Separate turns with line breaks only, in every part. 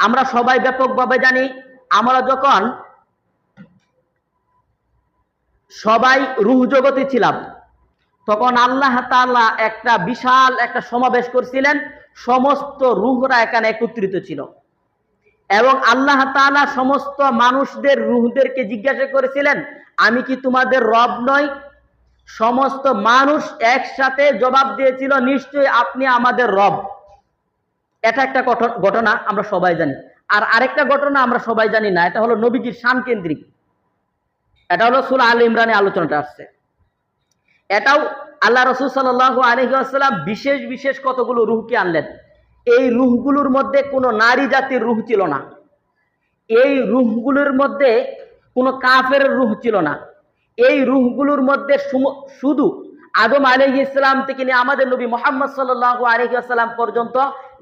আমরা সবাই ব্যাপকভাবে জানি, আমরা যখন সবাই রূহ জগতে ছিলাম, তখন আল্লাহ তাআলা একটা বিশাল একটা সমাবেশ করছিলেন, সমস্ত রূহরা এখানে একত্রিত ছিল এবং আল্লাহ তাআলা সমস্ত মানুষদের রূহদেরকে জিজ্ঞাসা করেছিলেন, আমি কি তোমাদের রব নই? সমস্ত মানুষ একসাথে জবাব দিয়েছিল, নিশ্চয়ই আপনি আমাদের রব। এটা একটা ঘটনা আমরা সবাই জানি। আর আরেকটা ঘটনা আমরা সবাই জানি না, এটা হলো নবীজির শান কেন্দ্রিক। এটা হলো সূরা আলে ইমরানে আলোচনাটা আসছে। এটাও আল্লাহ রাসূল সাল্লাল্লাহু আলাইহি ওয়াসাল্লাম বিশেষ বিশেষ কতগুলো রূহকে আনলেন। এই রূহগুলোর মধ্যে কোনো নারী জাতির রূহ ছিল না, এই রূহগুলোর মধ্যে কোনো কাফের রূহ ছিল না, এই রূহগুলোর মধ্যে শুধু আদম আলাইহিস সালাম থেকে নিয়ে আমাদের নবী মুহাম্মদ সাল্লাল্লাহু আলাইহি ওয়াসাল্লাম পর্যন্ত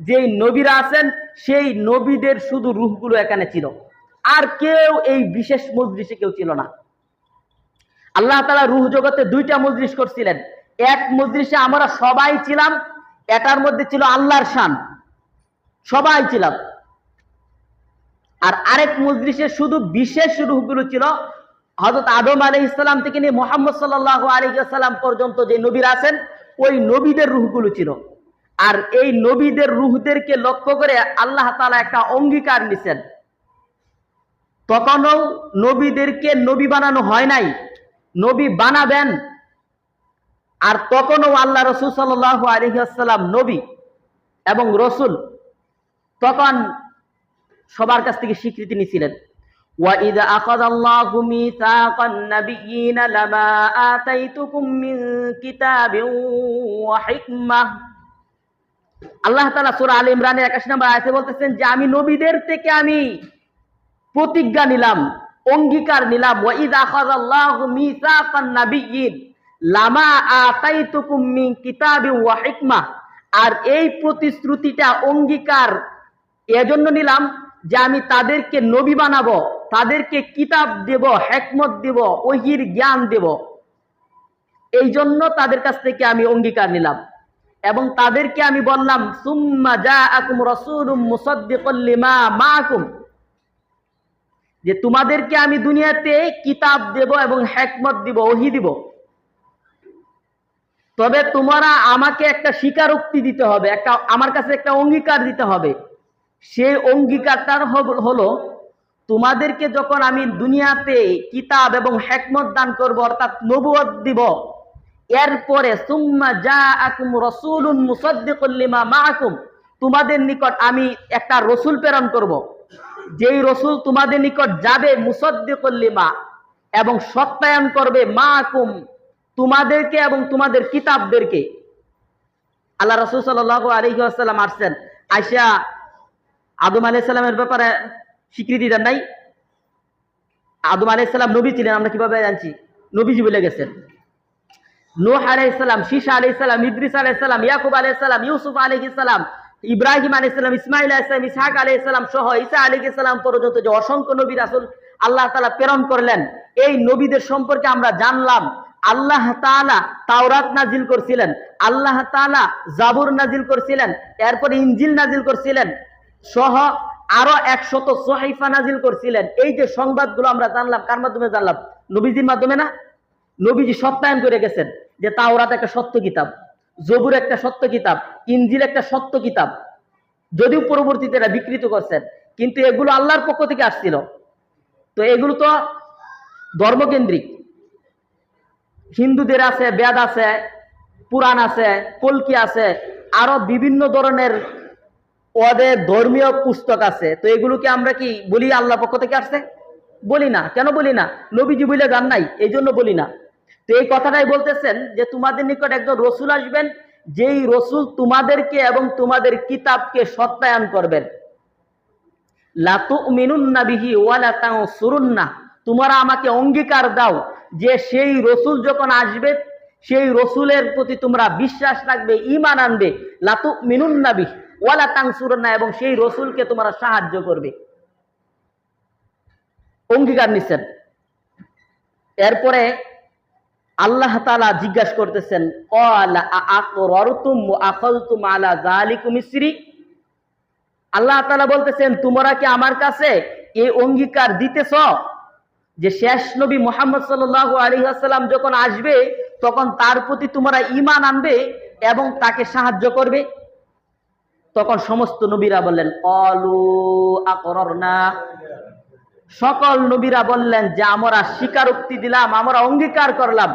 যেই নবীরা আছেন, সেই নবীদের শুধু রূহগুলো এখানে ছিল। আর কেউ এই বিশেষ মজলিসে কেউ ছিল না। আল্লাহ তাআলা রূহ জগতে দুইটা মজলিস করছিলেন। এক মজলিসে আমরা সবাই ছিলাম, এটার মধ্যে ছিল আল্লাহর শান, সবাই ছিলাম। আর আরেক মজলিসে শুধু বিশেষ রূহগুলো ছিল, হযরত আদম আলাইহিস সালাম থেকে নিয়ে মুহাম্মদ সাল্লাল্লাহু আলাইহি ওয়াসাল্লাম পর্যন্ত যে নবীরা আছেন, ওই নবীদের রূহগুলো ছিল। আর এই নবীদের রূহদেরকে লক্ষ্য করে আল্লাহ তাআলা একটা অঙ্গীকার নিছেন। তখনও নবীদেরকে নবী বানানো হয় নাই, নবী বানাবেন। আর তখনও আল্লাহ রাসূল সাল্লাল্লাহু আলাইহি ওয়াসাল্লাম নবী এবং রাসূল, তখন সবার কাছ থেকে স্বীকৃতি নিয়েছিলেন। وَإِذَا أَخَذَ اللَّهُ مِيثَاقَ النَّبِيِّينَ لَمَا آتَيْتُكُم مِّن كِتَابٍ وَحِكْمَةٍ। আল্লাহ তাআলা সূরা আলে ইমরানের 81 নম্বর আয়াতে বলতেছেন যে আমি নবীদের থেকে আমি প্রতিজ্ঞা নিলাম, অঙ্গীকার নিলাম। وَإِذَا أَخَذَ اللَّهُ مِيثَاقَ النَّبِيِّينَ لَمَا آتَيْتُكُم مِّن كِتَابٍ وَحِكْمَةٍ। আর এই প্রতিশ্রুতিটা, অঙ্গীকার এজন্য নিলাম যে আমি তাদেরকে নবী বানাবো, তাদেরকে কিতাব দেব, হিকমত দেব, ওহীর জ্ঞান দেব। এই জন্য তাদের কাছ থেকে আমি অঙ্গীকার নিলাম এবং তাদেরকে আমি বললাম, সুম্মা জাআকুম রাসূলুম মুসাদ্দিকুল লিমা মাআকুম, যে তোমাদেরকে আমি দুনিয়াতে কিতাব দেব এবং হিকমত দিব, ওহী দিব। তবে তোমরা আমাকে একটা স্বীকারোক্তি দিতে হবে, একটা আমার কাছে একটা অঙ্গীকার দিতে হবে। সেই অঙ্গীকারটার হলো, তোমাদেরকে যখন আমি দুনিয়াতে কিতাব এবং হিকমত দান করব, অর্থাৎ নবুয়ত দিব, এরপরে সুম্মা জাআকুম রাসূলুন মুসাদ্দিকুল লিমা মাআকুম, তোমাদের নিকট আমি একটা রসুল প্রেরণ করব, যেই রসুল তোমাদের নিকট যাবে, মুসাদ্দিকুল লিমা, এবং সত্যায়ন করবে, মাআকুম, তোমাদেরকে এবং তোমাদের কিতাবদেরকে। আল্লাহ রাসূল সাল্লাল্লাহু আলাইহি ওয়াসাল্লাম আসছেন, আয়েশা আদম আলাইহিস সালামের ব্যাপারে স্বীকৃতি দেন নাই। আদম আলাইহিস সালাম নবী ছিলেন, আমরা কিভাবে জানছি? নবীজি বলে গেছেন। নূহ আলাইহিস সালাম, শীশা আলাইহিস সালাম, ইদ্রিস আলাইহিস সালাম, ইয়াকুব আলাইহিস সালাম, ইউসুফ আলাইহিস সালাম, ইব্রাহিম আলাইহিস সালাম, ইসমাঈল আলাইহিস সালাম, ইসহাক আলাইহিস সালাম সহ ঈসা আলাইহিস সালাম পর্যন্ত যে অসংখ্য নবী রাসূল আল্লাহ তাআলা প্রেরণ করলেন, এই নবীদের সম্পর্কে আমরা জানলাম। আল্লাহ তাআলা তাওরাত নাজিল করছিলেন, আল্লাহ তাআলা জাবুর নাজিল করছিলেন, এরপর ইনজিল নাজিল করছিলেন, সহ আরো 100 সহিফা নাজিল করছিলেন। এই যে সংবাদগুলো আমরা জানলাম, কার মাধ্যমে জানলাম? নবীজির মাধ্যমে না? নবীজি সত্যায়ন করে গেছেন যে তাওরাত একটা সত্য কিতাব, জবুর একটা সত্য কিতাব, ইনজিল একটা সত্য কিতাব, যদিও পরবর্তীতে এটা বিকৃত করছেন, কিন্তু এগুলো আল্লাহর পক্ষ থেকে আসছিল। তো এগুলো তো ধর্মকেন্দ্রিক। হিন্দুদের আছে বেদ আছে, পুরাণ আছে, কলকি আছে, আরো বিভিন্ন ধরনের ওদের ধর্মীয় পুস্তক আছে। তো এগুলোকে আমরা কি বলি আল্লাহর পক্ষ থেকে আসছে? বলি না। কেন বলি না? নবীজি বলে গান নাই, এই জন্য বলি না। তো এই কথাটাই বলতেছেন যে তোমাদের নিকট একজন রসুল আসবেন, যেই রসুল তোমাদেরকে এবং তোমাদের কিতাবকে সত্যায়ন করবেন। লা তুমিনুন্না বিহি ওয়া লা তানসুরুন্না, তোমরা আমাকে অঙ্গীকার দাও যে সেই রসুল যখন আসবে, সেই রসুলের প্রতি তোমরা বিশ্বাস রাখবে, ঈমান আনবে। লা তুমিনুন্না বিহি ওয়া লা তানসুরুন্না, এবং সেই রসুলকে তোমরা সাহায্য করবে। অঙ্গীকার নিচ্ছেন। এরপরে আল্লাহ তাআলা জিজ্ঞাসা করতেছেন, ক্বালা আআকরারতুম ওয়া আখাযতুম আলা যালিকুম ইসরি, আল্লাহ তাআলা বলতেছেন, তোমরা কি আমার কাছে এই অঙ্গীকার দিতেছ যে শেষ নবী মুহাম্মদ সাল্লাল্লাহু আলাইহি ওয়াসাল্লাম যখন আসবে তখন তার প্রতি তোমরা ঈমান আনবে এবং তাকে সাহায্য করবে? তখন সমস্ত নবীরা বললেন ক্বালু আকরারনা, সকল নবীরা বললেন যে আমরা স্বীকারোক্তি দিলাম, আমরা অঙ্গীকার করলাম,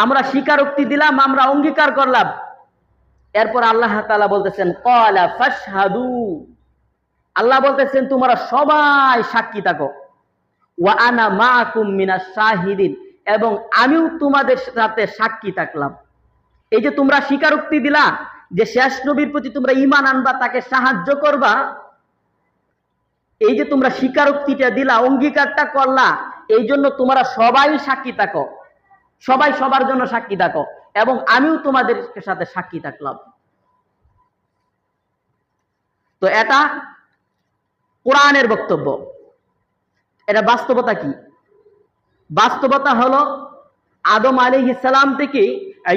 আমরা স্বীকারোক্তি দিলাম, আমরা অঙ্গীকার করলাম। এরপর আল্লাহ তাআলা বলতেছেন ক্বালা ফাশহাদু, আল্লাহ বলতেছেন তোমরা সবাই সাক্ষী থাকো, ওয়া আনা মাআকুম মিনাশ শাহিদিন, এবং আমিও তোমাদের সাথে সাক্ষী থাকলাম। এই যে তোমরা স্বীকারোক্তি দিলা যে শেষ নবীর প্রতি তোমরা ঈমান আনবা, তাকে সাহায্য করবা, এই যে তোমরা স্বীকারোক্তিটা দিলা, অঙ্গীকারটা করলা, এই জন্য তোমরা সবাই সাক্ষী থাকো, সবাই সবার জন্য সাক্ষী থাকো, এবং আমিও তোমাদের সাথে সাক্ষী থাকলাম। তো এটা কোরআনের বক্তব্য। এটা বাস্তবতা কি? বাস্তবতা হলো আদম আলাইহিস সালাম থেকে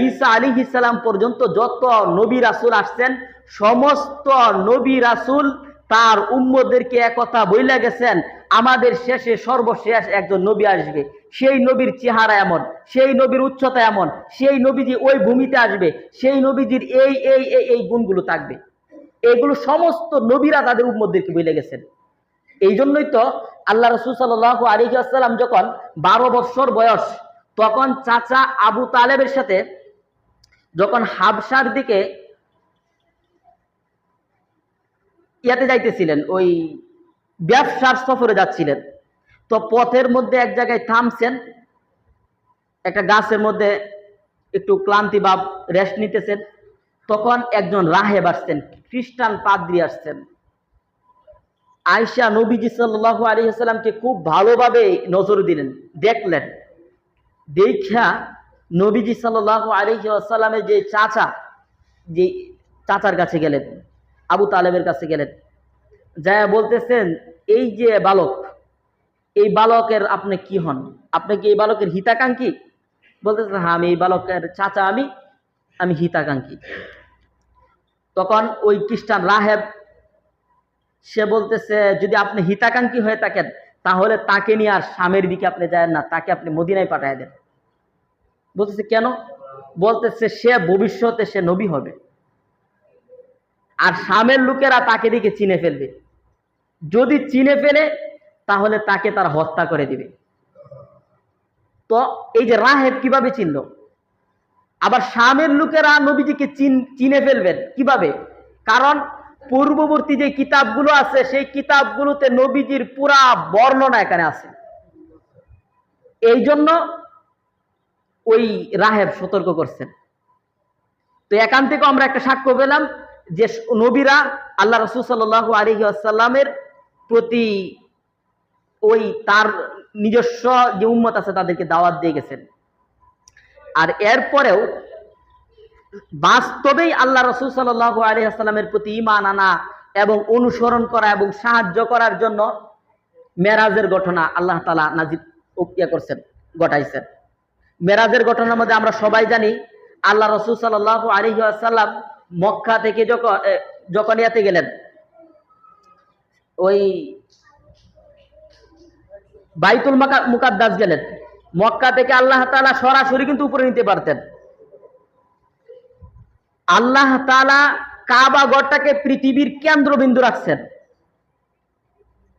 ঈসা আলাইহিস সালাম পর্যন্ত যত নবী রাসূল আসছেন, সমস্ত নবী রাসূল তার উম্মতদেরকে একথা বইলা গেছেন, আমাদের শেষে সর্বশেষ একজন নবী আসবে, সেই নবীর চেহারা এমন, সেই নবীর উচ্চতা এমন, সেই নবীজি ওই ভূমিতে আসবে, সেই নবীজির এই এই এই এই গুণগুলো থাকবে। এগুলো সমস্ত নবীরা তাদের উম্মতদেরকে বইলা গেছেন। এই জন্যই তো আল্লাহ রাসূল সাল্লাল্লাহু আলাইহি ওয়াসাল্লাম যখন 12 বছর বয়স, তখন চাচা আবু তালেবের সাথে যখন হাবশার দিকে ইয়াতে যাইতেছিলেন, ওই ব্যবসার সফরে যাচ্ছিলেন, তো পথের মধ্যে এক জায়গায় থামছেন, একটা গাছের মধ্যে একটু ক্লান্তি ভাব রেস্ট নিতেছেন। তখন একজন রাহেব আসছেন, খ্রিস্টান পাদ্রী আসছেন। আয়েশা নবীজি সাল্লাল্লাহু আলাইহি ওয়াসাল্লামকে খুব ভালোভাবে নজর দিলেন, দেখলেন। দেখা নবীজি সাল্লাল্লাহু আলাইহি ওয়াসাল্লামের যে চাচার কাছে গেলেন, আবু তালেবের কাছে গেলেন, যায় বলতেছেন, এই যে বালক, এই বালকের আপনি কি হন? আপনি কি এই বালকের হিতাকাঙ্ক্ষী? বলতেছেন, হ্যাঁ আমি এই বালকের চাচা, আমি হিতাকাঙ্ক্ষী। তখন ওই খ্রিস্টান রাহেব সে বলতেছে, যদি আপনি হিতাকাঙ্ক্ষী হয়ে থাকেন তাহলে তাকে নিয়ে আর শামের দিকে আপনি যায় না, তাকে আপনি মদিনায় পাঠিয়ে দেন। বলতেছে কেন? বলতেছে সে ভবিষ্যতে সে নবী হবে, আর শামের লোকেরা তাকে দিকে চিনে ফেলবে, যদি চিনে ফেলে তাহলে তাকে তারা হত্যা করে দিবে। তো এই যে রাহেব কিভাবে চিনল? আবার শামের লোকেরা নবীজিকে চিনে ফেলবেন কিভাবে? কারণ পূর্ববর্তী যে কিতাবগুলো আছে সেই কিতাবগুলোতে নবীজির পুরা বর্ণনা এখানে আছে। এই জন্য ওই রাহেব সতর্ক করছেন। তো এখান থেকে আমরা একটা সাক্ষ্য পেলাম যে নবীরা আল্লাহ রাসূল সাল্লাল্লাহু আলাইহি ওয়াসাল্লামের প্রতি ওই তার নিজস্ব যে উম্মত আছে তাদেরকে দাওয়াত দিয়ে গেছেন। আর এরপরেও বাস্তবেই আল্লাহ রাসূল সাল্লাল্লাহু আলাইহি ওয়াসাল্লামের প্রতি ঈমান আনা এবং অনুসরণ করা এবং সাহায্য করার জন্য মেরাজের ঘটনা আল্লাহ তাআলা ঘটাইছেন। মেরাজের ঘটনার মধ্যে আমরা সবাই জানি, আল্লাহ রাসূল সাল্লাল্লাহু আলাইহি ওয়াসাল্লাম মক্কা থেকে যখন ইয়াতে গেলেন, ওই বাইতুল মুকাদ্দাস গেলেন, মক্কা থেকে আল্লাহ তাআলা সরাসরি কিন্তু উপরে নিতে পারতেন। আল্লাহ তাআলা কাবা ঘরটাকে পৃথিবীর কেন্দ্রবিন্দু রাখছেন,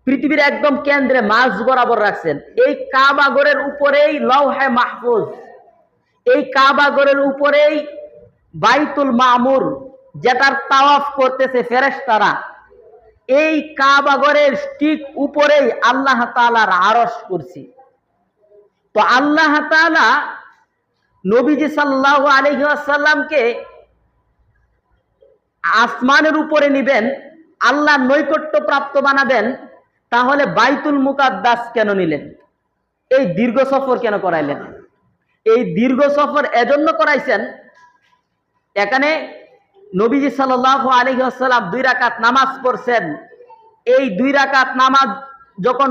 পৃথিবীর একদম কেন্দ্রে মাঝ বরাবর রাখছেন। এই কাবা ঘরের উপরেই লৌহে মাহফুজ, এই কাবা ঘরের উপরেই বাইতুল মামুর, যেটার তাওয়াফ করতেছে ফেরেশতারা, এই কাবা ঘরের ঠিক উপরেই আল্লাহ তাআলার আরশ কুরসি। তো আল্লাহ তাআলা নবীজি সাল্লাল্লাহু আলাইহি ওয়াসাল্লামকে আসমানের উপরে নিবেন, আল্লাহ নৈকট্য প্রাপ্ত বানাবেন, তাহলে বাইতুল মুকাদ্দাস কেন নিলেন? এই দীর্ঘ সফর কেন করাইলেন? এই দীর্ঘ সফর এজন্য করাইছেন, এখানে নবীজি সাল্লাল্লাহু আলাইহি ওয়াসাল্লাম 2 রাকাত নামাজ পড়ছেন। এই 2 রাকাত নামাজ যখন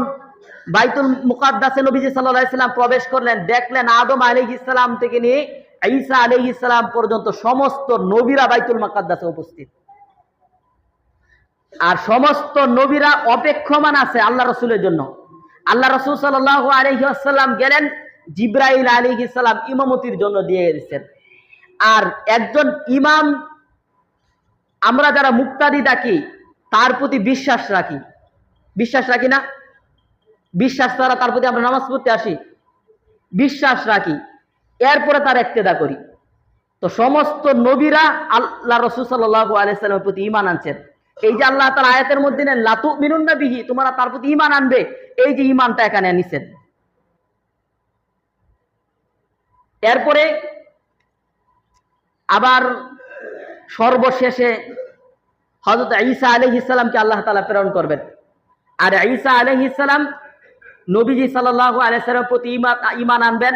বাইতুল মুকাদ্দাসে নবীজি সাল্লাল্লাহু আলাইহি ওয়াসাল্লাম প্রবেশ করলেন, দেখলেন আদম আলাইহিস সালাম থেকে নিয়ে ঈসা আলাইহিস সালাম পর্যন্ত সমস্ত নবীরা বাইতুল মুকাদ্দাসে উপস্থিত। আর সমস্ত নবীরা অপেক্ষমান আছে আল্লাহ রসুলের জন্য। আল্লাহ রসুল সাল্লাল্লাহু আলাইহি ওয়াসাল্লাম গেলেন, জিব্রাইল আলাইহিস সালাম ইমামতির জন্য দিয়ে দিয়েছেন। আর একজন ইমাম, আমরা যারা মুক্তাদি ডাকি তার প্রতি বিশ্বাস রাখি, বিশ্বাস রাখি না? বিশ্বাস ছাড়া তার প্রতি আমরা নামাজ পড়তে আসি? বিশ্বাস রাখি, এরপরে তার ইক্তেদা করি। তো সমস্ত নবীরা আল্লাহ রাসূল সাল্লাল্লাহু আলাইহি সাল্লামের প্রতি ঈমান আনছেন। এই যে আল্লাহ তাআলা আয়াতের মধ্যে নেন লা তুমিনুন্না বিহি, তোমরা তার প্রতি ঈমান আনবে, এই যে ঈমানটা এখানে নিছেন। এরপরে আবার সর্বশেষে হযরত ঈসা আলাইহিস সালামকে আল্লাহ তাআলা প্রেরণ করবেন। আর ঈসা আলাইহিস সালাম নবীজি সাল্লাল্লাহু আলাইহি সাল্লামের প্রতি ঈমান আনবেন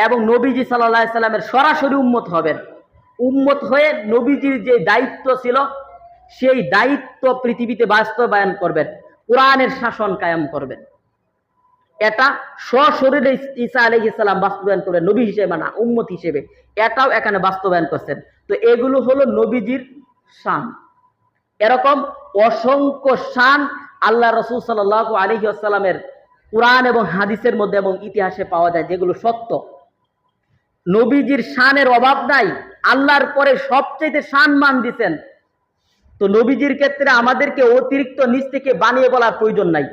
এবং নবীজি সাল্লাল্লাহু আলাইহি সাল্লামের সরাসরি উম্মত হবেন। উম্মত হয়ে নবীজির যে দায়িত্ব ছিল সেই দায়িত্ব পৃথিবীতে বাস্তবায়ন করবেন, কোরআনের শাসন কায়েম করবেন। এটা সশরীরে ঈসা আলাইহিস সালাম বাস্তবায়ন করবেন, নবী হিসেবে না, উম্মত হিসেবে। এটাও এখানে বাস্তবায়ন করছেন। তো এগুলো হলো নবীজির শান। এরকম অসংখ্য শান আল্লাহ রাসূল সাল্লাল্লাহু আলাইহি ওয়াসাল্লামের কুরআন এবং হাদিসের মধ্যে এবং ইতিহাসে পাওয়া যায়, যেগুলো সত্য। নবীজির শানের অভাব নাই, আল্লাহর পরে সবচেয়ে সম্মান দিবেন। তো নবীজির ক্ষেত্রে আমাদেরকে অতিরিক্ত নিজ থেকে বানিয়ে বলার প্রয়োজন নাই,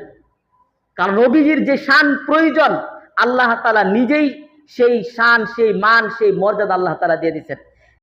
কারণ নবীজির যে শান প্রয়োজন আল্লাহ তাআলা নিজেই সেই শান, সেই মান, সেই মর্যাদা আল্লাহ তাআলা দিয়ে দিয়েছেন।